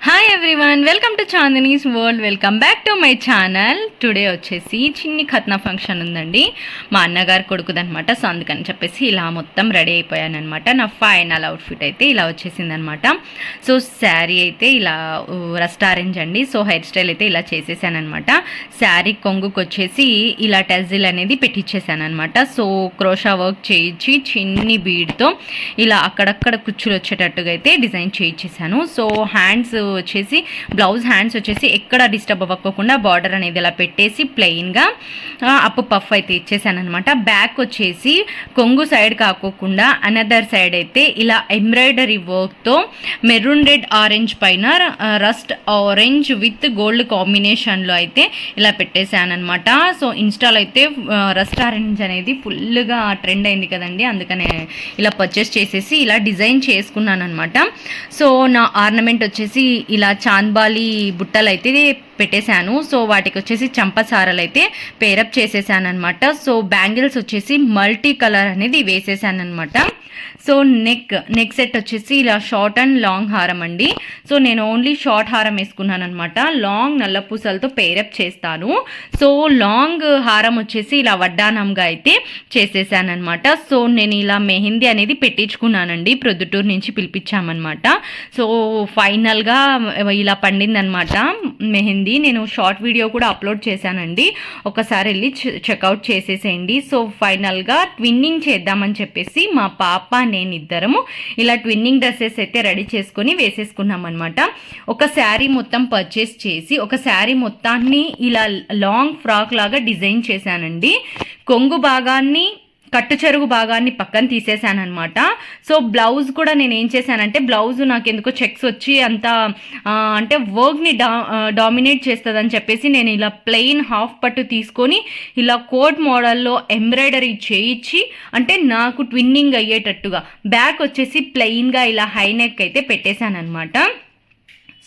Hi everyone, welcome to Chandini's world. Welcome back to my channel. Today వచ్చేసి చిన్ని ఖత్నా function ఉందండి, మా అన్నగారి కొడుకుదనమాట. సో అందుకని చెప్పేసి ఇలా మొత్తం రెడీ అయిపోయాను అనమాట. నా ఫైనల్ అవుట్ఫిట్ అయితే ఇలా వచ్చేసిందనమాట. సో శారీ అయితే ఇలా రస్ట్ ఆరెంజ్ అండి. సో హెయిర్ స్టైల్ అయితే ఇలా చేసేసాను అనమాట. శారీ కొంగుకు వచ్చేసి ఇలా టెజిల్ అనేది పెట్టించేసాను అనమాట. సో క్రోషా వర్క్ చేయించి చిన్ని బీడ్తో ఇలా అక్కడక్కడ కుచ్చులు వచ్చేటట్టుగా అయితే డిజైన్ చేయించేసాను. సో హ్యాండ్స్ వచ్చేసి బ్లౌజ్ హ్యాండ్స్ వచ్చేసి ఎక్కడ డిస్టర్బ్ అవ్వకుండా బార్డర్ అనేది ఇలా పెట్టేసి ప్లెయిన్గా అప్పు పఫ్ అయితే ఇచ్చేసాను అనమాట. బ్యాక్ వచ్చేసి కొంగు సైడ్ కాకోకుండా అనదర్ సైడ్ అయితే ఇలా ఎంబ్రాయిడరీ వర్క్తో మెరూన్ రెడ్ ఆరెంజ్ పైన రస్ట్ ఆరెంజ్ విత్ గోల్డ్ కాంబినేషన్లో అయితే ఇలా పెట్టేశాను అనమాట. సో ఇన్స్టాలో అయితే రస్ట్ ఆరెంజ్ అనేది ఫుల్గా ట్రెండ్ అయింది కదండి, అందుకనే ఇలా పర్చేస్ చేసేసి ఇలా డిజైన్ చేసుకున్నాను అనమాట. సో నా ఆర్నమెంట్ వచ్చేసి ఇలా చాంద్బాలి బుట్టలు అయితే పెట్టేశాను. సో వాటికి వచ్చేసి చంపసారలు అయితే పేరప్ చేసేసాను అనమాట. సో బ్యాంగిల్స్ వచ్చేసి మల్టీ కలర్ అనేది వేసేసాను అనమాట. సో నెక్ సెట్ వచ్చేసి ఇలా షార్ట్ అండ్ లాంగ్ హారం అండి. సో నేను ఓన్లీ షార్ట్ హారం వేసుకున్నాను అనమాట. లాంగ్ నల్ల పూసలతో పేరప్ చేస్తాను. సో లాంగ్ హారం వచ్చేసి ఇలా వడ్డానంగా అయితే చేసేసాను అనమాట. సో నేను ఇలా మెహందీ అనేది పెట్టించుకున్నానండి, ప్రొద్దుటూరు నుంచి పిలిపించామన్నమాట. సో ఫైనల్గా ఇలా పండిందనమాట మెహందీ. నేను షార్ట్ వీడియో కూడా అప్లోడ్ చేశానండి, ఒకసారి వెళ్ళి చెక్అవుట్ చేసేసేయండి. సో ఫైనల్గా ట్విన్నింగ్ చేద్దామని చెప్పేసి మా పాప నేను ఇద్దరము ఇలా ట్విన్నింగ్ డ్రెస్సెస్ అయితే రెడీ చేసుకొని వేసేసుకున్నాం అనమాట. ఒక శారీ మొత్తం పర్చేస్ చేసి ఒక శారీ మొత్తాన్ని ఇలా లాంగ్ ఫ్రాక్ లాగా డిజైన్ చేశానండి. కొంగు భాగాన్ని కట్టు చెరుగు భాగాన్ని పక్కన తీసేసాను అనమాట. సో బ్లౌజ్ కూడా నేను ఏం చేశానంటే, బ్లౌజ్ నాకు ఎందుకో చెక్స్ వచ్చి అంత అంటే వర్క్ని డామినేట్ చేస్తుందని చెప్పేసి నేను ఇలా ప్లెయిన్ హాఫ్ పట్టు తీసుకొని ఇలా కోట్ మోడల్లో ఎంబ్రాయిడరీ చేయించి అంటే నాకు ట్విన్నింగ్ అయ్యేటట్టుగా బ్యాక్ వచ్చేసి ప్లెయిన్గా ఇలా హై నెక్ అయితే పెట్టేశాను అనమాట.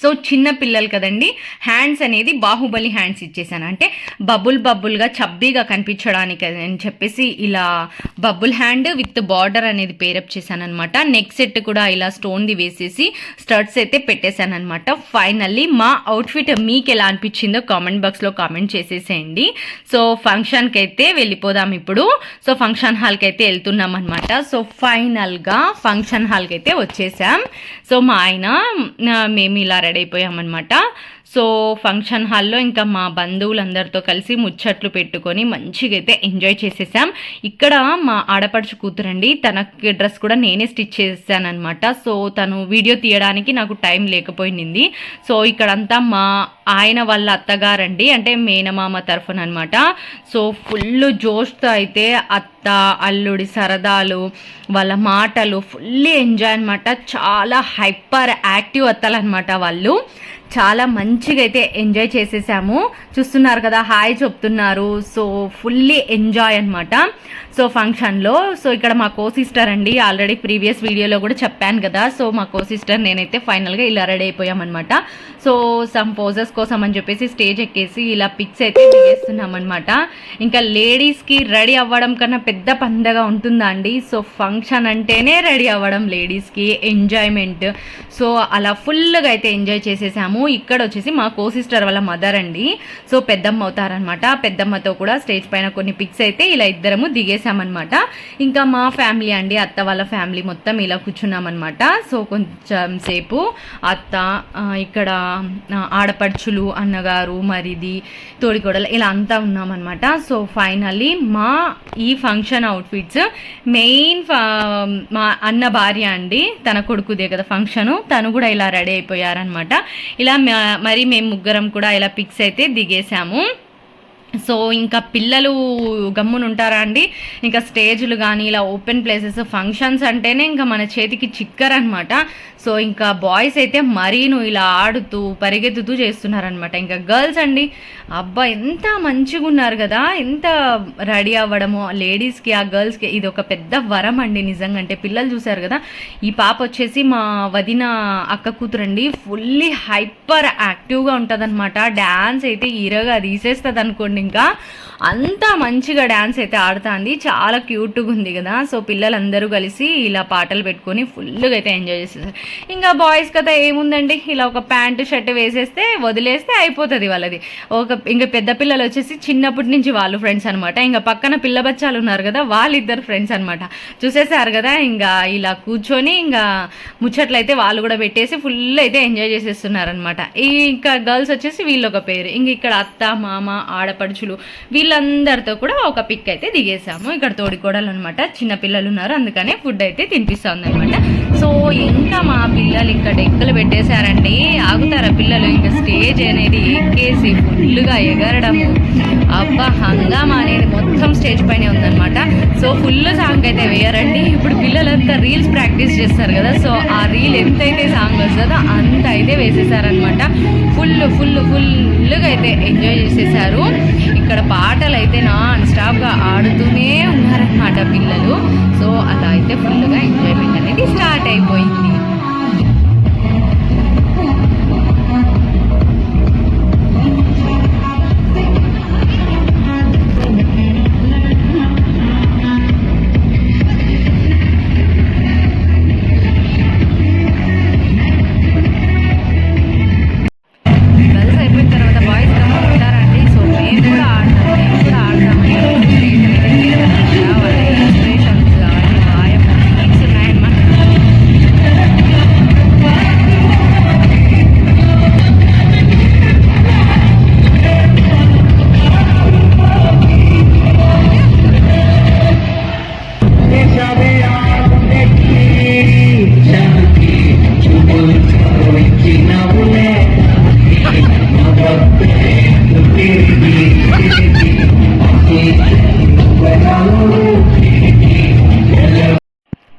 సో చిన్న పిల్లలు కదండి, హ్యాండ్స్ అనేది బాహుబలి హ్యాండ్స్ ఇచ్చేసాను, అంటే బబుల్గా చబ్బీగా కనిపించడానికి అని చెప్పేసి ఇలా బబుల్ హ్యాండ్ విత్ బార్డర్ అనేది పేరప్ చేశాను అనమాట. నెక్ సెట్ కూడా ఇలా స్టోన్ది వేసేసి స్టడ్స్ అయితే పెట్టేశాను అనమాట. ఫైనల్లీ మా అవుట్ఫిట్ మీకు ఎలా అనిపించిందో కామెంట్ బాక్స్లో కామెంట్ చేసేసేయండి. సో ఫంక్షన్కి అయితే వెళ్ళిపోదాం ఇప్పుడు. సో ఫంక్షన్ హాల్కి అయితే వెళ్తున్నాం అనమాట. సో ఫైనల్గా ఫంక్షన్ హాల్కి అయితే వచ్చేసాం. సో మా ఆయన మేము ఇలా రెడీ అయిపోయామన్నమాట. సో ఫంక్షన్ హాల్లో ఇంకా మా బంధువులందరితో కలిసి ముచ్చట్లు పెట్టుకొని మంచిగా అయితే ఎంజాయ్ చేసేసాం. ఇక్కడ మా ఆడపడుచు కూతురండి, తనకి డ్రెస్ కూడా నేనే స్టిచ్ చేసానమాట. సో తను వీడియో తీయడానికి నాకు టైం లేకపోయింది. సో ఇక్కడంతా మా ఆయన వాళ్ళ అత్తగారండి, అంటే మేనమామ తరఫున అనమాట. సో ఫుల్ జోష్తో అయితే అత్త అల్లుడి సరదాలు వాళ్ళ మాటలు ఫుల్లీ ఎంజాయ్ అనమాట. చాలా హైపర్ యాక్టివ్ అత్తలు అనమాట వాళ్ళు. చాలా మంచిగా అయితే ఎంజాయ్ చేసేసాము. చూస్తున్నారు కదా, హాయ్ చెప్తున్నారు. సో ఫుల్లీ ఎంజాయ్ అనమాట సో ఫంక్షన్లో. సో ఇక్కడ మా కో సిస్టర్ అండి, ఆల్రెడీ ప్రీవియస్ వీడియోలో కూడా చెప్పాను కదా. సో మా కో సిస్టర్ నేనైతే ఫైనల్గా ఇలా రెడీ అయిపోయామన్నమాట. సో సమ్ పోజెస్ కోసం అని చెప్పేసి స్టేజ్ ఎక్కేసి ఇలా పిక్స్ అయితే తీస్తున్నాం అనమాట. ఇంకా లేడీస్కి రెడీ అవ్వడం కన్నా పెద్ద పండగ ఉంటుందా అండి. సో ఫంక్షన్ అంటేనే రెడీ అవ్వడం లేడీస్కి ఎంజాయ్మెంట్. సో అలా ఫుల్గా అయితే ఎంజాయ్ చేసేసాము. ఇక్కడ వచ్చేసి మా కో సిస్టర్ వాళ్ళ మదర్ అండి, సో పెద్దమ్మ అవుతారనమాట. పెద్దమ్మతో కూడా స్టేజ్ పైన కొన్ని పిక్స్ అయితే ఇలా ఇద్దరము దిగేసామన్నమాట. ఇంకా మా ఫ్యామిలీ అండి, అత్త వాళ్ళ ఫ్యామిలీ మొత్తం ఇలా కూర్చున్నామన్నమాట. సో కొంచెం సేపు అత్త, ఇక్కడ ఆడపడుచులు, అన్నగారు, మరిది, తోడికోడలు ఇలా అంతా ఉన్నామన్నమాట. సో ఫైనల్లీ మా ఈ ఫంక్షన్ అవుట్ఫిట్స్ మెయిన్ మా అన్న భార్య అండి, తన కొడుకుదే కదా ఫంక్షను, తను కూడా ఇలా రెడీ అయిపోయారనమాట. ఇలా మరి మేము ముగ్గురం కూడా ఇలా పిక్స్ అయితే దిగేసాము. సో ఇంకా పిల్లలు గమ్మున ఉంటారా అండి, ఇంకా స్టేజ్లు కానీ ఇలా ఓపెన్ ప్లేసెస్ ఫంక్షన్స్ అంటేనే ఇంకా మన చేతికి చిక్కరనమాట. సో ఇంకా బాయ్స్ అయితే మరీను ఇలా ఆడుతూ పరిగెత్తుతూ చేస్తున్నారనమాట. ఇంకా గర్ల్స్ అండి, అబ్బా ఎంత మంచిగా ఉన్నారు కదా, ఎంత రెడీ అవ్వడము లేడీస్కి ఆ గర్ల్స్కి ఇది ఒక పెద్ద వరం అండి నిజంగా. అంటే పిల్లలు చూసారు కదా, ఈ పాప వచ్చేసి మా వదిన అక్క కూతురండి, ఫుల్లీ హైపర్ యాక్టివ్గా ఉంటుంది అనమాట. డ్యాన్స్ అయితే ఇరగా తీసేస్తుంది అనుకోండి. ఇంకా అంత మంచిగా డ్యాన్స్ అయితే ఆడుతుంది, చాలా క్యూట్గా ఉంది కదా. సో పిల్లలందరూ కలిసి ఇలా పాటలు పెట్టుకొని ఫుల్గా అయితే ఎంజాయ్ చేసేసారు. ఇంకా బాయ్స్ కథ ఏముందండి, ఇలా ఒక ప్యాంటు షర్ట్ వేసేస్తే వదిలేస్తే అయిపోతుంది వాళ్ళది. ఇంకా పెద్ద పిల్లలు వచ్చేసి చిన్నప్పటి నుంచి వాళ్ళు ఫ్రెండ్స్ అనమాట. ఇంకా పక్కన పిల్ల బచ్చాలు ఉన్నారు కదా, వాళ్ళిద్దరు ఫ్రెండ్స్ అనమాట. చూసేసారు కదా, ఇంకా ఇలా కూర్చొని ఇంకా ముచ్చట్లయితే వాళ్ళు కూడా పెట్టేసి ఫుల్ అయితే ఎంజాయ్ చేసేస్తున్నారనమాట. ఇంకా గర్ల్స్ వచ్చేసి వీళ్ళొక పేరు, ఇంక ఇక్కడ అత్త మామ ఆడపడుచులు వీళ్ళందరితో కూడా ఒక పిక్ అయితే దిగేసాము. ఇక్కడ తోడికోడలు అనమాట, చిన్న పిల్లలు ఉన్నారు, అందుకనే ఫుడ్ అయితే తినిపిస్తుంది అనమాట. సో ఇంకా మా పిల్లలు ఇంకా డెక్కలు పెట్టేశారండి. ఆగుతారా పిల్లలు, ఇంకా స్టేజ్ అనేది ఎక్కేసి ఫుల్గా ఎగరడము, అబ్బా హంగామా అనేది మొత్తం స్టేజ్ పైనే ఉందన్నమాట. సో ఫుల్ సాంగ్ అయితే వేయరండి. ఇప్పుడు పిల్లలంతా రీల్స్ ప్రాక్టీస్ చేస్తారు కదా, సో ఆ రీల్ ఎంతైతే సాంగ్ వస్తుందో అంత అయితే వేసేసారనమాట. ఫుల్గా అయితే ఎంజాయ్ చేసేసారు. ఇక్కడ పాటలు అయితే నాన్ స్టాప్గా ఆడుతూనే ఉన్నారనమాట పిల్లలు. సో అలా అయితే ఫుల్గా ఎంజాయ్మెంట్ అనేది స్టార్ట్ అయిపోయింది.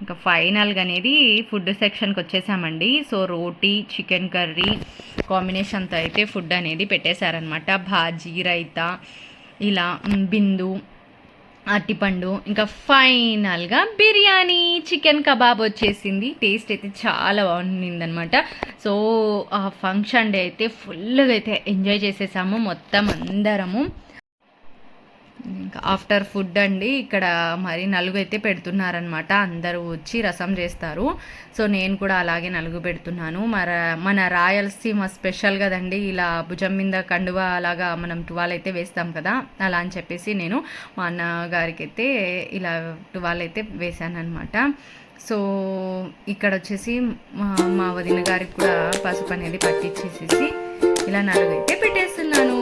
ఇంకా ఫైనల్గా అనేది ఫుడ్ సెక్షన్కి వచ్చేసామండి. సో రోటీ చికెన్ కర్రీ కాంబినేషన్తో అయితే ఫుడ్ అనేది పెట్టేశారనమాట. భాజీ రైతా ఇలా బిందు అట్టిపండు, ఇంకా ఫైనల్గా బిర్యానీ చికెన్ కబాబ్ వచ్చేసింది. టేస్ట్ అయితే చాలా బాగుండిందనమాట. సో ఆ ఫంక్షన్ డే అయితే ఫుల్గా అయితే ఎంజాయ్ చేసేసాము మొత్తం అందరము. ఇంకా ఆఫ్టర్ ఫుడ్ అండి, ఇక్కడ మరి నలుగు అయితే పెడుతున్నారనమాట. అందరూ వచ్చి రసం చేస్తారు. సో నేను కూడా అలాగే నలుగు పెడుతున్నాను. మన రాయలసీమ స్పెషల్ కదండి, ఇలా భుజం మీద కండువా అలాగా మనం టువాల్ అయితే వేస్తాం కదా, అలా అని చెప్పేసి నేను మా అన్నగారికి అయితే ఇలా టువాల్ అయితే వేసాను అనమాట. సో ఇక్కడ వచ్చేసి మా వదిన గారికి కూడా పసుపు అనేది పట్టించేసేసి ఇలా నలుగు అయితే పెట్టేస్తున్నాను.